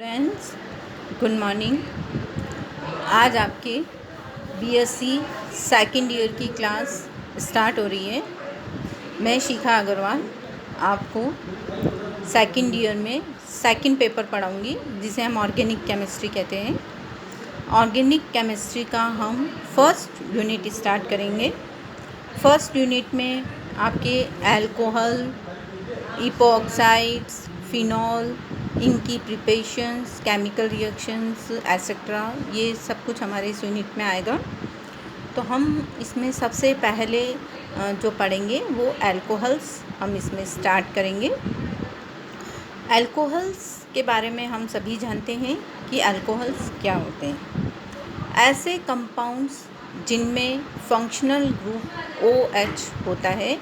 Friends, good morning. आज आपके BSc second year की क्लास स्टार्ट हो रही है। मैं शिखा अग्रवाल आपको सेकंड ईयर में सेकंड पेपर पढ़ाऊंगी, जिसे हम ऑर्गेनिक केमिस्ट्री कहते हैं। ऑर्गेनिक केमिस्ट्री का हम फर्स्ट यूनिट स्टार्ट करेंगे। फर्स्ट यूनिट में आपके अल्कोहल, इपॉक्साइड्स, फिनॉल, इनकी प्रिपरेशंस, केमिकल रिएक्शंस एट्सेट्रा, ये सब कुछ हमारे इस यूनिट में आएगा। तो हम इसमें सबसे पहले जो पढ़ेंगे वो अल्कोहल्स हम इसमें स्टार्ट करेंगे। अल्कोहल्स के बारे में हम सभी जानते हैं कि अल्कोहल्स क्या होते हैं। ऐसे कंपाउंड्स जिनमें फंक्शनल ग्रुप OH होता है,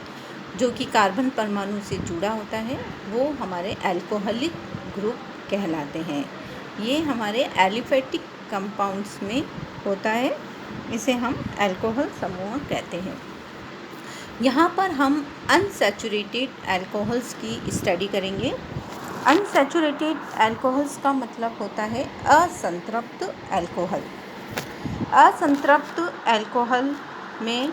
जो कि कार्बन परमाणु से जुड़ा होता है, वो हमारे अल्कोहलिक ग्रुप कहलाते हैं। ये हमारे एलिफेटिक कंपाउंड्स में होता है, इसे हम अल्कोहल समूह कहते हैं। यहाँ पर हम अनसैचुरेटेड अल्कोहल्स की स्टडी करेंगे। अनसैचुरेटेड अल्कोहल्स का मतलब होता है असंतृप्त अल्कोहल। असंतृप्त अल्कोहल में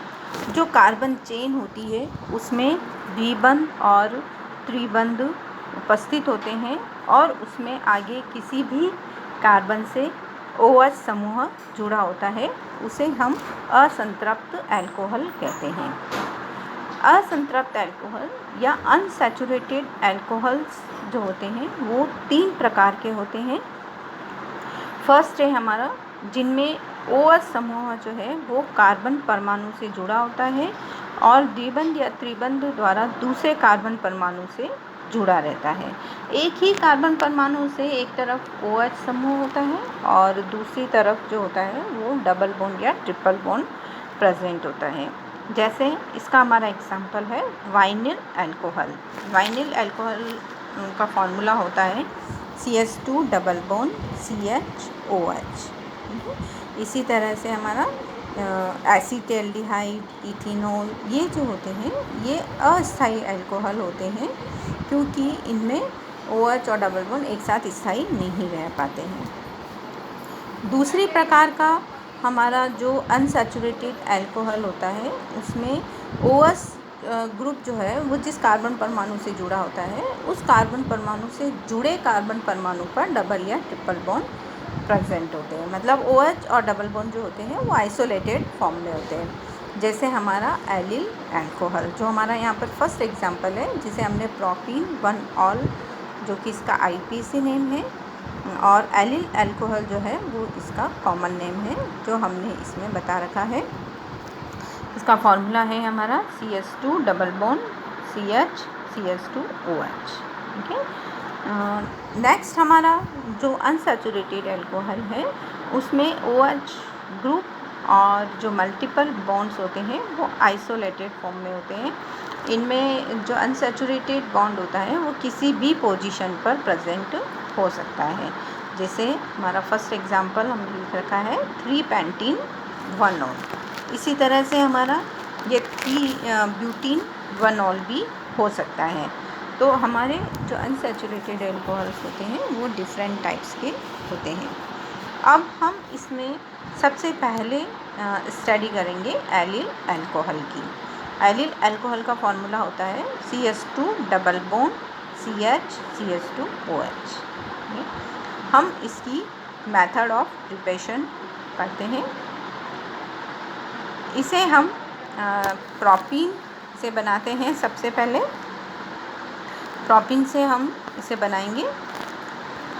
जो कार्बन चेन होती है उसमें द्विबंध और त्रिबंध उपस्थित होते हैं और उसमें आगे किसी भी कार्बन से OH समूह जुड़ा होता है, उसे हम असंतृप्त अल्कोहल कहते हैं। असंतृप्त अल्कोहल या अनसैचुरेटेड अल्कोहल्स जो होते हैं वो 3 प्रकार के होते हैं। फर्स्ट है हमारा जिनमें OH समूह जो है वो कार्बन परमाणु से जुड़ा होता है और द्विबंध या त्रिबंध द्वारा दूसरे कार्बन परमाणु से जुड़ा रहता है। एक ही कार्बन परमाणु से एक तरफ OH समूह होता है और दूसरी तरफ जो होता है वो डबल बॉन्ड या ट्रिपल बॉन्ड प्रेजेंट होता है। जैसे इसका हमारा एग्जाम्पल है वाइनिल अल्कोहल। वाइनिल अल्कोहल का फॉर्मूला होता है CH2 डबल बॉन्ड CHOH। इसी तरह से हमारा एसीटल्डिहाइड, इथेनॉल, ये जो होते हैं ये अस्थायी अल्कोहल होते हैं, क्योंकि इनमें OH और डबल बॉन्ड एक साथ स्थायी नहीं रह पाते हैं। दूसरी प्रकार का हमारा जो अनसैचुरेटेड अल्कोहल होता है उसमें OH ग्रुप जो है वो जिस कार्बन परमाणु से जुड़ा होता है उस कार्बन परमाणु से जुड़े कार्बन परमाणु पर डबल या ट्रिपल बॉन्ड प्रेजेंट होते हैं। मतलब OH और डबल बॉन्ड जो होते हैं वो आइसोलेटेड फॉर्म में होते हैं। जैसे हमारा एलिल अल्कोहल जो हमारा यहाँ पर फर्स्ट एग्जांपल है, जिसे हमने प्रोपीन 1-ऑल जो कि इसका IPC नेम है, और एलिल अल्कोहल जो है वो इसका कॉमन नेम है जो हमने इसमें बता रखा है। इसका फॉर्मूला है हमारा CH2 डबल बॉन्ड CH2OH। ठीक है। नेक्स्ट हमारा जो अनसैचुरेटेड अल्कोहल है उसमें OH ग्रुप और जो मल्टीपल बॉन्ड्स होते हैं वो आइसोलेटेड फॉर्म में होते हैं। इनमें जो अनसैचुरेटेड बॉन्ड होता है वो किसी भी पोजीशन पर प्रेजेंट हो सकता है। जैसे हमारा फर्स्ट एग्जांपल हमने लिख रखा है 3-पेंटीन 1-ऑल। इसी तरह से हमारा ये 3-ब्यूटीन 1-ऑल भी हो सकता है। तो हमारे जो अनसैचुरेटेड अल्कोहल्स होते हैं वो डिफरेंट टाइप्स के होते हैं। अब हम इसमें सबसे पहले स्टडी करेंगे एलिल अल्कोहल की। एलिल अल्कोहल का फॉर्मूला होता है CH2 डबल बॉन्ड CH2OH। हम इसकी मेथड ऑफ प्रिपरेशन करते हैं। इसे हम प्रोपीन से बनाते हैं। सबसे पहले प्रोपीन से हम इसे बनाएंगे।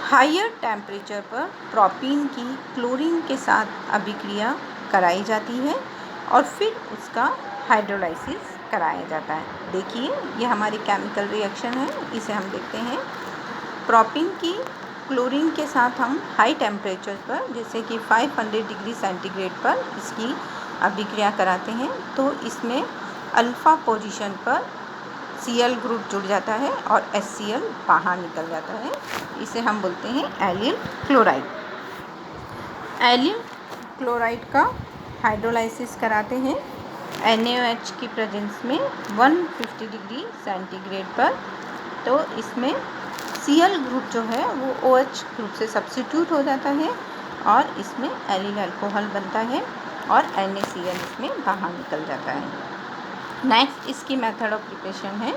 हायर टेम्परेचर पर प्रोपीन की क्लोरीन के साथ अभिक्रिया कराई जाती है और फिर उसका हाइड्रोलाइसिस कराया जाता है। देखिए ये हमारी केमिकल रिएक्शन है, इसे हम देखते हैं। प्रोपीन की क्लोरीन के साथ हम हाई टेम्परेचर पर जैसे कि 500 डिग्री सेंटीग्रेड पर इसकी अभिक्रिया कराते हैं, तो इसमें अल्फ़ा पोजीशन पर Cl ग्रुप जुड़ जाता है और HCl बाहर निकल जाता है। इसे हम बोलते हैं एलिल क्लोराइड। एलिल क्लोराइड का हाइड्रोलाइसिस कराते हैं NaOH की प्रेजेंस में 150 डिग्री सेंटीग्रेड पर। तो इसमें Cl ग्रुप जो है वो OH ग्रुप से सब्स्टिट्यूट हो जाता है और इसमें एलिल अल्कोहल बनता है और NaCl इसमें बाहर निकल जाता है। नेक्स्ट इसकी मेथड ऑफ प्रिपरेशन है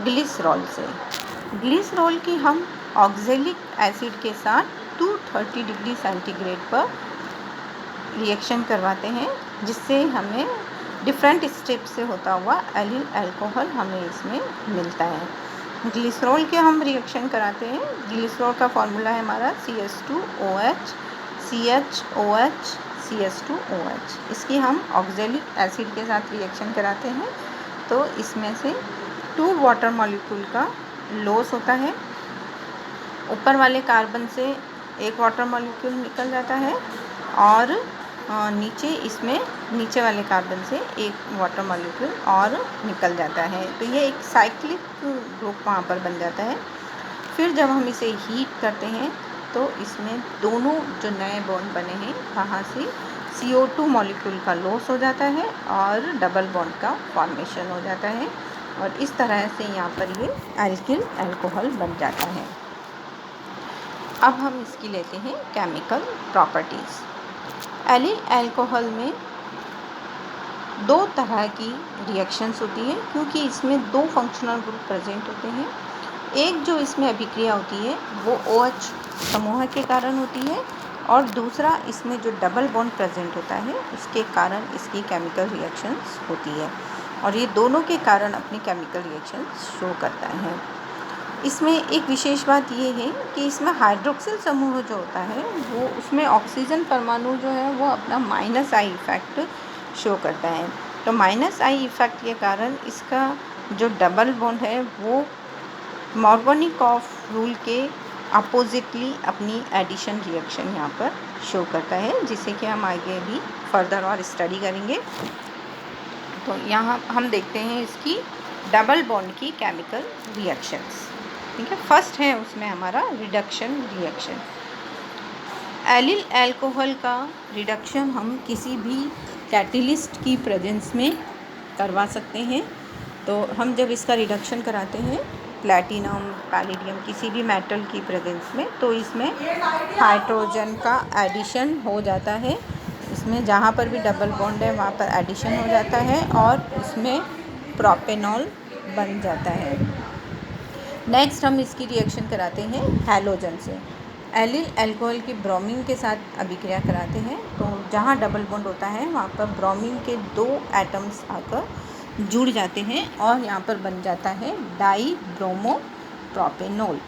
ग्लिसरॉल से। ग्लिसरॉल की हम ऑक्जेलिक एसिड के साथ 230 डिग्री सेंटीग्रेड पर रिएक्शन करवाते हैं, जिससे हमें डिफरेंट स्टेप से होता हुआ एलिल अल्कोहल हमें इसमें मिलता है। ग्लिसरॉल के हम रिएक्शन कराते हैं। ग्लिसरॉल का फॉर्मूला है हमारा CH2OH CHOH CH2OH। इसकी हम ऑक्जेलिक एसिड के साथ रिएक्शन कराते हैं तो इसमें से 2 वाटर मॉलिक्यूल का लॉस होता है। ऊपर वाले कार्बन से एक वाटर मॉलिक्यूल निकल जाता है और नीचे वाले कार्बन से एक वाटर मॉलिक्यूल और निकल जाता है। तो ये एक साइक्लिक ग्रुप वहाँ पर बन जाता है। फिर जब हम इसे हीट करते हैं तो इसमें दोनों जो नए बॉन्ड बने हैं वहाँ से CO2 मॉलिक्यूल का लॉस हो जाता है और डबल बॉन्ड का फॉर्मेशन हो जाता है और इस तरह से यहाँ पर ये एल्किल अल्कोहल बन जाता है। अब हम इसकी लेते हैं केमिकल प्रॉपर्टीज़। एलिल अल्कोहल में 2 तरह की रिएक्शंस होती है क्योंकि इसमें 2 फंक्शनल ग्रुप प्रेजेंट होते हैं। एक जो इसमें अभिक्रिया होती है वो OH समूह के कारण होती है और दूसरा इसमें जो डबल बॉन्ड प्रेजेंट होता है उसके कारण इसकी केमिकल रिएक्शंस होती है और ये दोनों के कारण अपनी केमिकल रिएक्शंस शो करता है। इसमें एक विशेष बात ये है कि इसमें हाइड्रोक्सिल समूह जो होता है वो उसमें ऑक्सीजन परमाणु जो है वो अपना -I इफ़ेक्ट शो करता है। तो -I इफ़ेक्ट के कारण इसका जो डबल बॉन्ड है वो मार्कोनिकॉफ रूल के अपोजिटली अपनी एडिशन रिएक्शन यहाँ पर शो करता है, जिसे कि हम आगे भी फर्दर और स्टडी करेंगे। तो यहाँ हम देखते हैं इसकी डबल बॉन्ड की केमिकल रिएक्शंस। ठीक है, फर्स्ट है उसमें हमारा रिडक्शन रिएक्शन। एलिल अल्कोहल का रिडक्शन हम किसी भी कैटलिस्ट की प्रेजेंस में करवा सकते हैं। तो हम जब इसका रिडक्शन कराते हैं प्लैटिनम, पैलेडियम, किसी भी मेटल की प्रेजेंस में, तो इसमें हाइड्रोजन का एडिशन हो जाता है। इसमें जहाँ पर भी डबल बॉन्ड है वहाँ पर एडिशन हो जाता है और इसमें प्रोपेनॉल बन जाता है। नेक्स्ट हम इसकी रिएक्शन कराते हैं हैलोजन से। एलिल अल्कोहल की ब्रोमीन के साथ अभिक्रिया कराते हैं तो जहाँ डबल बॉन्ड होता है वहाँ पर ब्रोमीन के 2 एटम्स आकर जुड़ जाते हैं और यहाँ पर बन जाता है डाई ब्रोमो प्रोपेनॉल।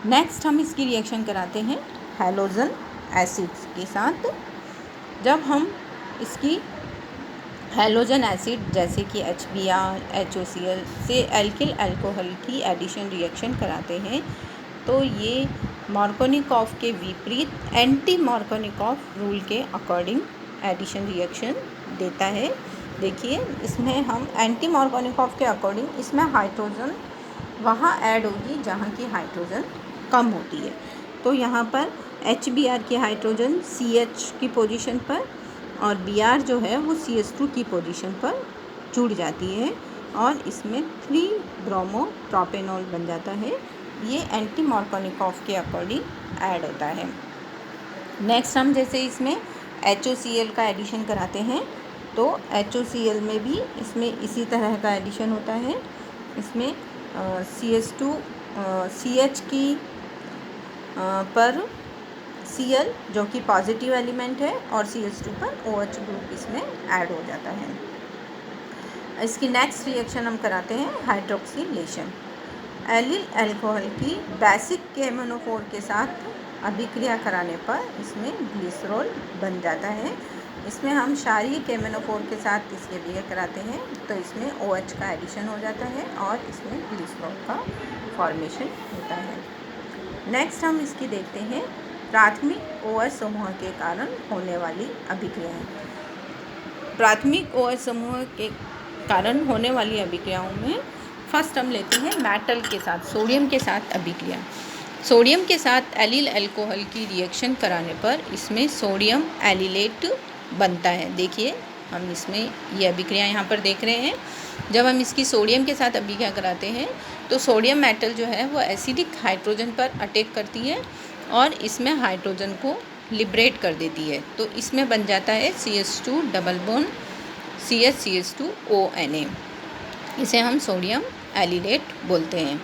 नेक्स्ट हम इसकी रिएक्शन कराते हैं हैलोजन एसिड्स के साथ। जब हम इसकी हैलोजन एसिड जैसे कि HBr, HOCl से एल्किल अल्कोहल की एडिशन रिएक्शन कराते हैं तो ये मार्कोनिकॉफ के विपरीत एंटी मार्कोनिकॉफ रूल के अकॉर्डिंग एडिशन रिएक्शन देता है। देखिए इसमें हम एंटी मार्कोनिकॉफ के अकॉर्डिंग इसमें हाइड्रोजन वहाँ ऐड होगी जहाँ की हाइड्रोजन कम होती है। तो यहाँ पर HBr की हाइड्रोजन CH की पोजीशन पर और Br जो है वो CH2 की पोजीशन पर जुड़ जाती है और इसमें 3 ब्रोमो प्रोपेनॉल बन जाता है। ये एंटी मार्कोनिकॉफ के अकॉर्डिंग ऐड होता है। नेक्स्ट हम जैसे इसमें HOCl का एडिशन कराते हैं तो HOCl में भी इसमें इसी तरह का एडिशन होता है। इसमें CH2 CH की पर Cl जो कि पॉजिटिव एलिमेंट है और CH2 पर OH ग्रुप इसमें ऐड हो जाता है। इसकी नेक्स्ट रिएक्शन हम कराते हैं हाइड्रोक्सिलेशन। एलिल अल्कोहल की बेसिक KMnO4 के साथ अभिक्रिया कराने पर इसमें ग्लिसरॉल बन जाता है। इसमें हम क्षारीय KMnO4 के साथ इसके अभिक्रिया कराते हैं तो इसमें OH का एडिशन हो जाता है और इसमें ग्लिसरॉल का फॉर्मेशन होता है। नेक्स्ट हम इसकी देखते हैं प्राथमिक OH समूह के कारण होने वाली अभिक्रियाएं। प्राथमिक OH समूह के कारण होने वाली अभिक्रियाओं में फर्स्ट हम लेते हैं मेटल के साथ, सोडियम के साथ अभिक्रिया। सोडियम के साथ एलिल अल्कोहल की रिएक्शन कराने पर इसमें सोडियम एलिलेट बनता है। देखिए हम इसमें ये अभिक्रिया यहाँ पर देख रहे हैं। जब हम इसकी सोडियम के साथ अभिक्रिया कराते हैं तो सोडियम मेटल जो है वो एसिडिक हाइड्रोजन पर अटैक करती है और इसमें हाइड्रोजन को लिबरेट कर देती है। तो इसमें बन जाता है CH2 डबल बॉन्ड CH2ONA। इसे हम सोडियम एलिलेट बोलते हैं।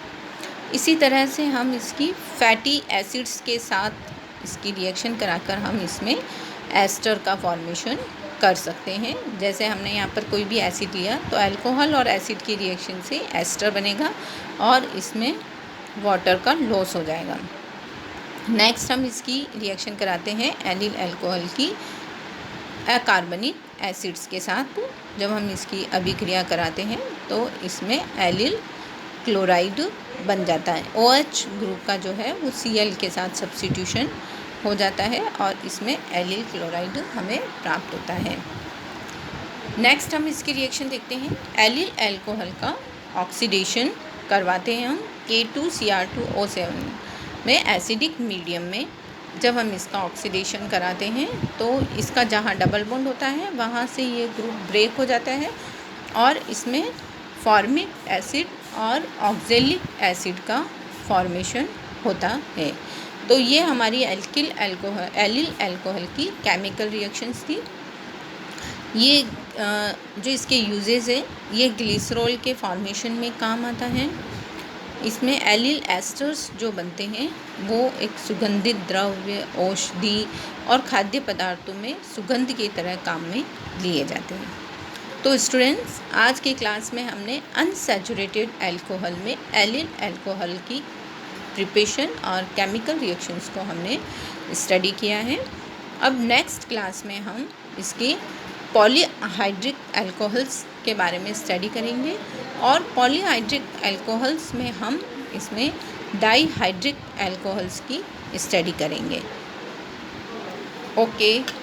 इसी तरह से हम इसकी फैटी एसिड्स के साथ इसकी रिएक्शन कराकर हम इसमें एस्टर का फॉर्मेशन कर सकते हैं। जैसे हमने यहाँ पर कोई भी एसिड लिया तो अल्कोहल और एसिड की रिएक्शन से एस्टर बनेगा और इसमें वाटर का लॉस हो जाएगा। नेक्स्ट हम इसकी रिएक्शन कराते हैं एलिल अल्कोहल की अकार्बनिक एसिड्स के साथ। जब हम इसकी अभिक्रिया कराते हैं तो इसमें एलिल क्लोराइड बन जाता है। OH ग्रुप का जो है वो Cl के साथ सब्स्टिट्यूशन हो जाता है और इसमें एलिल क्लोराइड हमें प्राप्त होता है। नेक्स्ट हम इसकी रिएक्शन देखते हैं। एलिल अल्कोहल का ऑक्सीडेशन करवाते हैं हम K2Cr2O7 में एसिडिक मीडियम में। जब हम इसका ऑक्सीडेशन कराते हैं तो इसका जहाँ डबल बॉन्ड होता है वहाँ से ये ग्रुप ब्रेक हो जाता है और इसमें फॉर्मिक एसिड और ऑक्जेलिक एसिड का फॉर्मेशन होता है। तो ये हमारी एलिल अल्कोहल की केमिकल रिएक्शंस थी। ये जो इसके यूजेस है, ये ग्लिसरॉल के फॉर्मेशन में काम आता है। इसमें एलिल एस्टर्स जो बनते हैं वो एक सुगंधित द्रव्य, औषधि और खाद्य पदार्थों में सुगंध की तरह काम में लिए जाते हैं। तो स्टूडेंट्स, आज की क्लास में हमने अनसैचुरेटेड अल्कोहल में एलिल अल्कोहल की प्रिपरेशन और केमिकल रिएक्शंस को हमने स्टडी किया है। अब नेक्स्ट क्लास में हम इसके पॉलीहाइड्रिक अल्कोहल्स के बारे में स्टडी करेंगे और पॉलीहाइड्रिक अल्कोहल्स में हम इसमें डाईहाइड्रिक अल्कोहल्स की स्टडी करेंगे। ओके।